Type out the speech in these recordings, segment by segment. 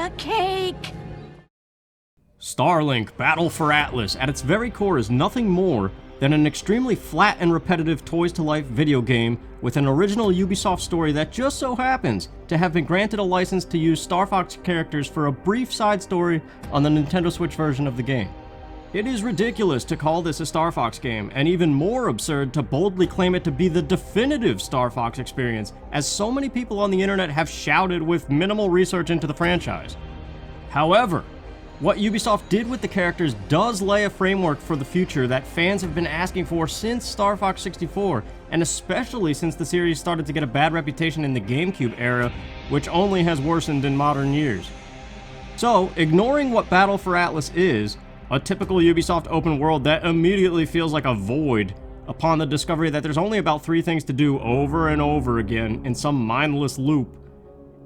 a cake. Starlink Battle for Atlas at its very core is nothing more than an extremely flat and repetitive toys-to-life video game with an original Ubisoft story that just so happens to have been granted a license to use Star Fox characters for a brief side story on the Nintendo Switch version of the game. It is ridiculous to call this a Star Fox game, and even more absurd to boldly claim it to be the definitive Star Fox experience, as so many people on the internet have shouted with minimal research into the franchise. However, what Ubisoft did with the characters does lay a framework for the future that fans have been asking for since Star Fox 64, and especially since the series started to get a bad reputation in the GameCube era, which only has worsened in modern years. So, ignoring what Battle for Atlas is, a typical Ubisoft open world that immediately feels like a void upon the discovery that there's only about 3 things to do over and over again in some mindless loop,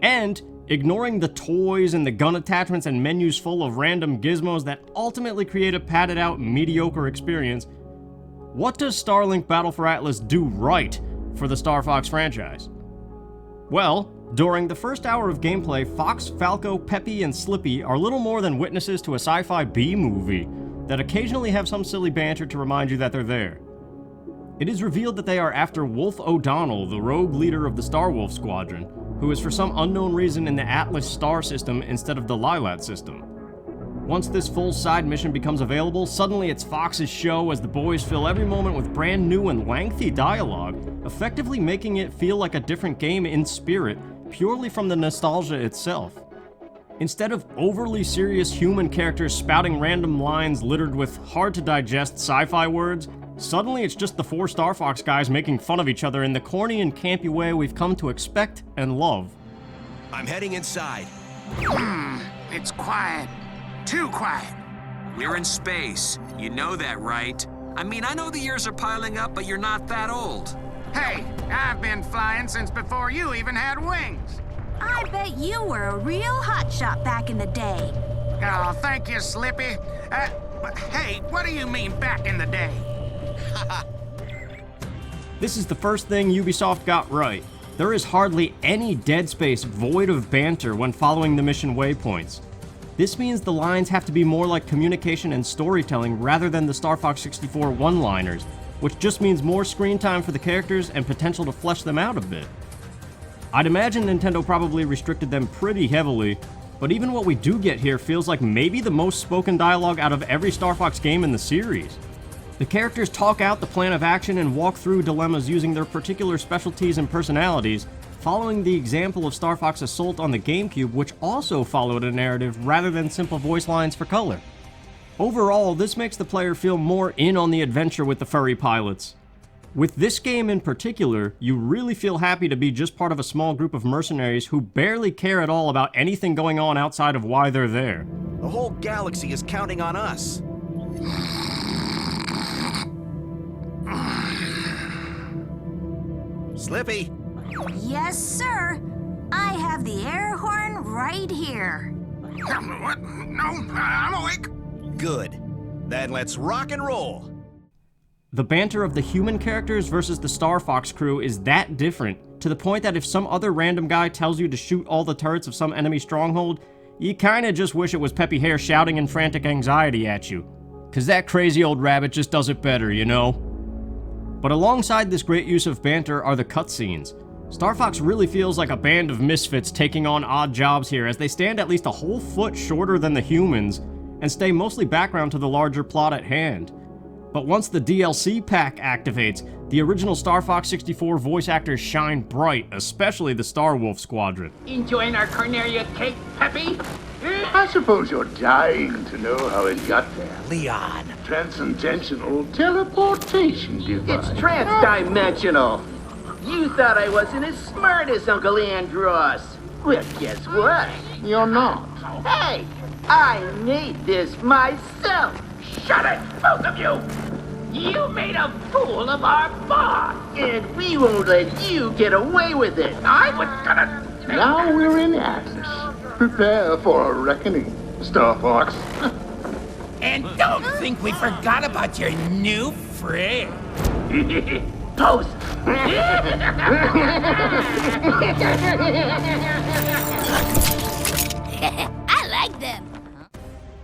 and ignoring the toys and the gun attachments and menus full of random gizmos that ultimately create a padded out, mediocre experience, what does Starlink Battle for Atlas do right for the Star Fox franchise? Well, during the first hour of gameplay, Fox, Falco, Peppy, and Slippy are little more than witnesses to a sci-fi B-movie that occasionally have some silly banter to remind you that they're there. It is revealed that they are after Wolf O'Donnell, the rogue leader of the Starwolf Squadron, who is for some unknown reason in the Atlas star system instead of the Lilat system. Once this full side mission becomes available, suddenly it's Fox's show as the boys fill every moment with brand new and lengthy dialogue, effectively making it feel like a different game in spirit, purely from the nostalgia itself. Instead of overly serious human characters spouting random lines littered with hard-to-digest sci-fi words, suddenly it's just the 4 Star Fox guys making fun of each other in the corny and campy way we've come to expect and love. I'm heading inside. It's quiet. Too quiet. We're in space. You know that, right? I mean, I know the years are piling up, but you're not that old. Hey, I've been flying since before you even had wings. I bet you were a real hotshot back in the day. Oh, thank you, Slippy. But hey, what do you mean back in the day? This is the first thing Ubisoft got right. There is hardly any dead space void of banter when following the mission waypoints. This means the lines have to be more like communication and storytelling rather than the Star Fox 64 one-liners, which just means more screen time for the characters and potential to flesh them out a bit. I'd imagine Nintendo probably restricted them pretty heavily, but even what we do get here feels like maybe the most spoken dialogue out of every Star Fox game in the series. The characters talk out the plan of action and walk through dilemmas using their particular specialties and personalities, following the example of Star Fox Assault on the GameCube, which also followed a narrative rather than simple voice lines for color. Overall, this makes the player feel more in on the adventure with the furry pilots. With this game in particular, you really feel happy to be just part of a small group of mercenaries who barely care at all about anything going on outside of why they're there. The whole galaxy is counting on us. Slippy! Yes, sir. I have the air horn right here. What? No, I'm awake. Good. Then let's rock and roll. The banter of the human characters versus the Star Fox crew is that different, to the point that if some other random guy tells you to shoot all the turrets of some enemy stronghold, you kinda just wish it was Peppy Hare shouting in frantic anxiety at you. Cause that crazy old rabbit just does it better, you know? But alongside this great use of banter are the cutscenes. Star Fox really feels like a band of misfits taking on odd jobs here, as they stand at least a whole foot shorter than the humans, and stay mostly background to the larger plot at hand. But once the DLC pack activates, the original Star Fox 64 voice actors shine bright, especially the Starwolf Squadron. Enjoying our cornelia cake, Peppy? I suppose you're dying to know how it got there. Leon. Transcendental teleportation device. It's trans-dimensional. You thought I wasn't as smart as Uncle Andros. Well, guess what? You're not. Hey, I made this myself. Shut it, both of you! You made a fool of our boss, and we won't let you get away with it. I was gonna... Now we're in Atlas. Prepare for a reckoning, Star Fox. And don't think we forgot about your new friend. Pose! need them.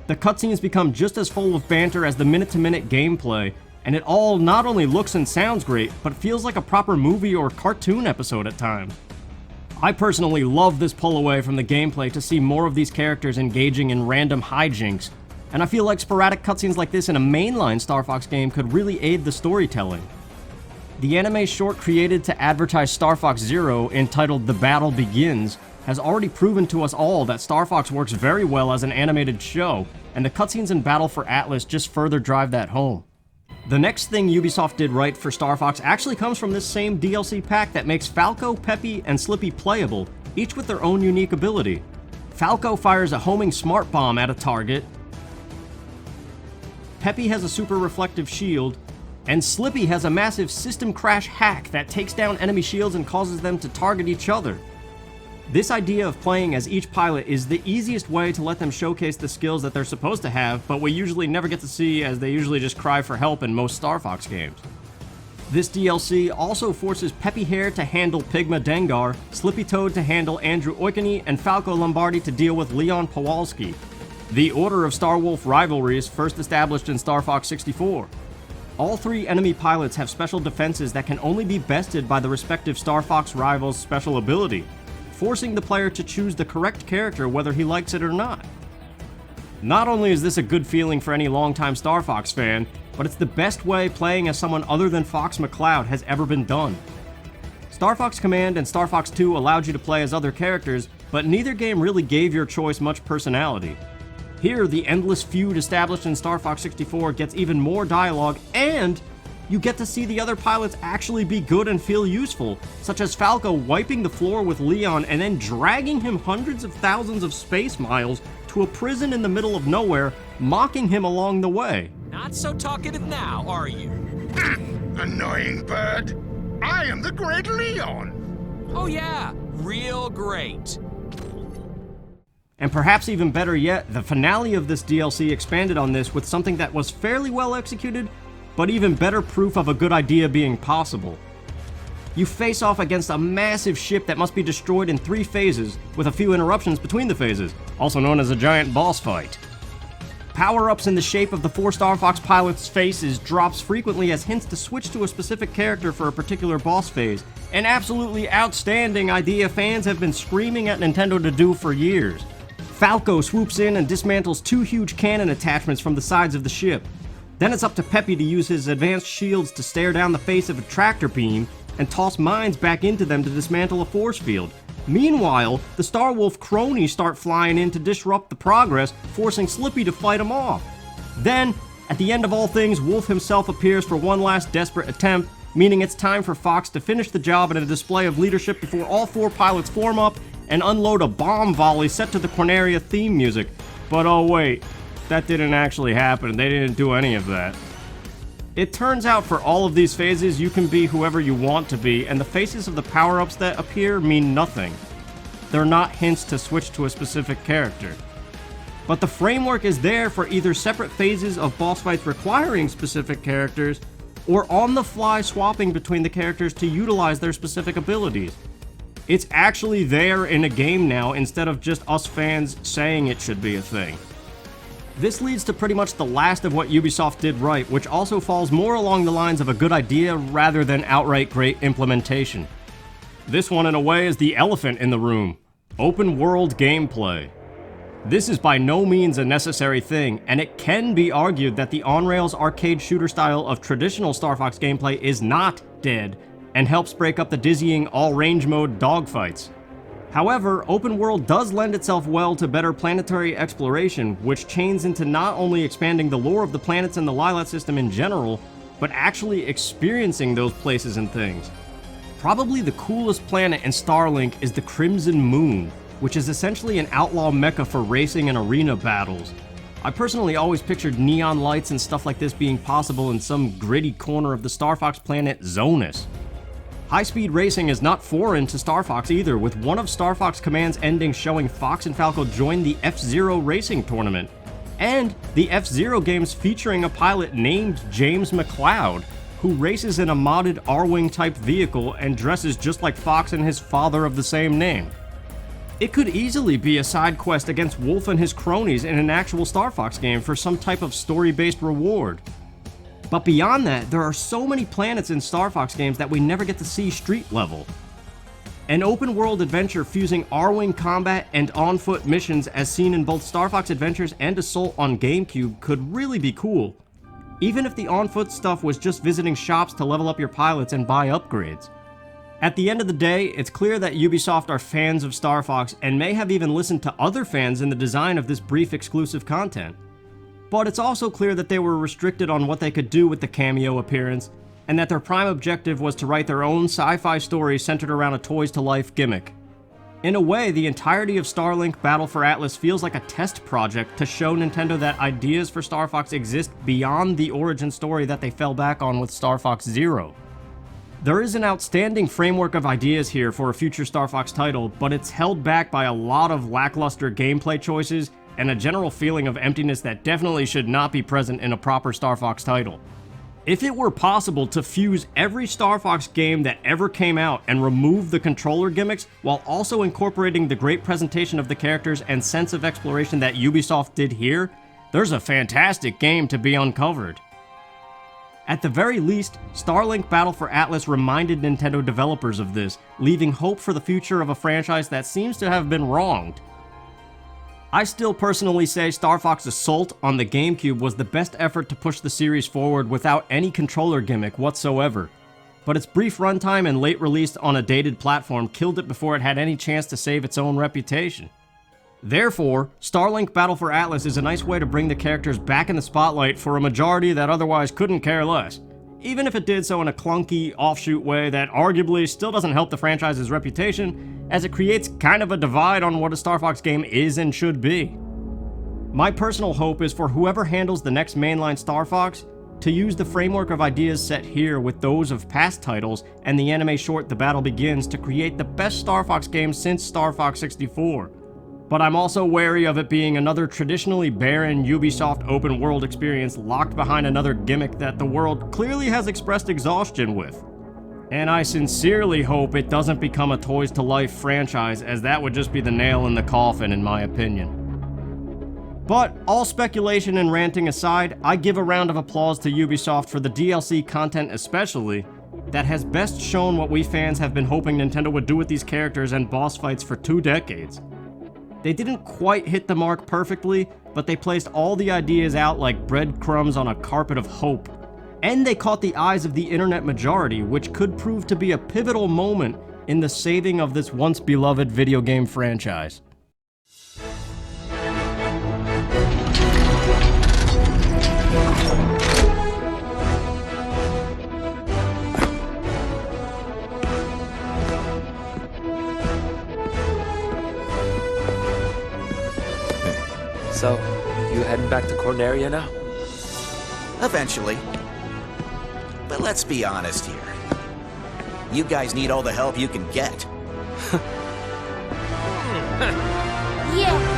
The cutscenes become just as full of banter as the minute-to-minute gameplay, and it all not only looks and sounds great, but feels like a proper movie or cartoon episode at times. I personally love this pull away from the gameplay to see more of these characters engaging in random hijinks, and I feel like sporadic cutscenes like this in a mainline Star Fox game could really aid the storytelling. The anime short created to advertise Star Fox Zero, entitled The Battle Begins, has already proven to us all that Star Fox works very well as an animated show, and the cutscenes in Battle for Atlas just further drive that home. The next thing Ubisoft did right for Star Fox actually comes from this same DLC pack that makes Falco, Peppy, and Slippy playable, each with their own unique ability. Falco fires a homing smart bomb at a target, Peppy has a super reflective shield, and Slippy has a massive system crash hack that takes down enemy shields and causes them to target each other. This idea of playing as each pilot is the easiest way to let them showcase the skills that they're supposed to have, but we usually never get to see as they usually just cry for help in most Star Fox games. This DLC also forces Peppy Hare to handle Pigma Dengar, Slippy Toad to handle Andrew Oikoni, and Falco Lombardi to deal with Leon Pawalski. The Order of Star Wolf rivalry is first established in Star Fox 64. All three enemy pilots have special defenses that can only be bested by the respective Star Fox rivals' special ability, forcing the player to choose the correct character whether he likes it or not. Not only is this a good feeling for any longtime Star Fox fan, but it's the best way playing as someone other than Fox McCloud has ever been done. Star Fox Command and Star Fox 2 allowed you to play as other characters, but neither game really gave your choice much personality. Here, the endless feud established in Star Fox 64 gets even more dialogue, and you get to see the other pilots actually be good and feel useful, such as Falco wiping the floor with Leon and then dragging him hundreds of thousands of space miles to a prison in the middle of nowhere, mocking him along the way. Not so talkative now, are you? Annoying bird. I am the Great Leon. Oh yeah, real great. And perhaps even better yet, the finale of this DLC expanded on this with something that was fairly well executed, but even better proof of a good idea being possible. You face off against a massive ship that must be destroyed in 3 phases, with a few interruptions between the phases, also known as a giant boss fight. Power-ups in the shape of the 4 Star Fox pilots' faces drops frequently as hints to switch to a specific character for a particular boss phase, an absolutely outstanding idea fans have been screaming at Nintendo to do for years. Falco swoops in and dismantles 2 huge cannon attachments from the sides of the ship. Then it's up to Peppy to use his advanced shields to stare down the face of a tractor beam and toss mines back into them to dismantle a force field. Meanwhile, the Star Wolf cronies start flying in to disrupt the progress, forcing Slippy to fight them off. Then, at the end of all things, Wolf himself appears for one last desperate attempt, meaning it's time for Fox to finish the job in a display of leadership before all 4 pilots form up and unload a bomb volley set to the Corneria theme music. But oh wait, that didn't actually happen. They didn't do any of that. It turns out for all of these phases, you can be whoever you want to be, and the faces of the power-ups that appear mean nothing. They're not hints to switch to a specific character. But the framework is there for either separate phases of boss fights requiring specific characters, or on-the-fly swapping between the characters to utilize their specific abilities. It's actually there in a game now instead of just us fans saying it should be a thing. This leads to pretty much the last of what Ubisoft did right, which also falls more along the lines of a good idea rather than outright great implementation. This one, in a way, is the elephant in the room: open world gameplay. This is by no means a necessary thing, and it can be argued that the on-rails arcade shooter style of traditional Star Fox gameplay is not dead, and helps break up the dizzying all-range mode dogfights. However, open world does lend itself well to better planetary exploration, which chains into not only expanding the lore of the planets and the Lylat system in general, but actually experiencing those places and things. Probably the coolest planet in Starlink is the Crimson Moon, which is essentially an outlaw mecca for racing and arena battles. I personally always pictured neon lights and stuff like this being possible in some gritty corner of the Star Fox planet Zonus. High-speed racing is not foreign to Star Fox either, with one of Star Fox Command's endings showing Fox and Falco join the F-Zero racing tournament, and the F-Zero games featuring a pilot named James McCloud, who races in a modded R-Wing type vehicle and dresses just like Fox and his father of the same name. It could easily be a side quest against Wolf and his cronies in an actual Star Fox game for some type of story-based reward. But beyond that, there are so many planets in Star Fox games that we never get to see street level. An open-world adventure fusing R-Wing combat and on-foot missions as seen in both Star Fox Adventures and Assault on GameCube could really be cool, even if the on-foot stuff was just visiting shops to level up your pilots and buy upgrades. At the end of the day, it's clear that Ubisoft are fans of Star Fox and may have even listened to other fans in the design of this brief exclusive content. But it's also clear that they were restricted on what they could do with the cameo appearance, and that their prime objective was to write their own sci-fi story centered around a toys-to-life gimmick. In a way, the entirety of Starlink Battle for Atlas feels like a test project to show Nintendo that ideas for Star Fox exist beyond the origin story that they fell back on with Star Fox Zero. There is an outstanding framework of ideas here for a future Star Fox title, but it's held back by a lot of lackluster gameplay choices and a general feeling of emptiness that definitely should not be present in a proper Star Fox title. If it were possible to fuse every Star Fox game that ever came out and remove the controller gimmicks while also incorporating the great presentation of the characters and sense of exploration that Ubisoft did here, there's a fantastic game to be uncovered. At the very least, Starlink Battle for Atlas reminded Nintendo developers of this, leaving hope for the future of a franchise that seems to have been wronged. I still personally say Star Fox Assault on the GameCube was the best effort to push the series forward without any controller gimmick whatsoever, but its brief runtime and late release on a dated platform killed it before it had any chance to save its own reputation. Therefore, Starlink Battle for Atlas is a nice way to bring the characters back in the spotlight for a majority that otherwise couldn't care less, even if it did so in a clunky, offshoot way that arguably still doesn't help the franchise's reputation, as it creates kind of a divide on what a Star Fox game is and should be. My personal hope is for whoever handles the next mainline Star Fox to use the framework of ideas set here with those of past titles and the anime short The Battle Begins to create the best Star Fox game since Star Fox 64. But I'm also wary of it being another traditionally barren Ubisoft open world experience locked behind another gimmick that the world clearly has expressed exhaustion with. And I sincerely hope it doesn't become a Toys to Life franchise, as that would just be the nail in the coffin in my opinion. But all speculation and ranting aside, I give a round of applause to Ubisoft for the DLC content especially, that has best shown what we fans have been hoping Nintendo would do with these characters and boss fights for 2 decades. They didn't quite hit the mark perfectly, but they placed all the ideas out like breadcrumbs on a carpet of hope. And they caught the eyes of the internet majority, which could prove to be a pivotal moment in the saving of this once beloved video game franchise. So, you heading back to Corneria now? Eventually. But let's be honest here. You guys need all the help you can get. Yeah.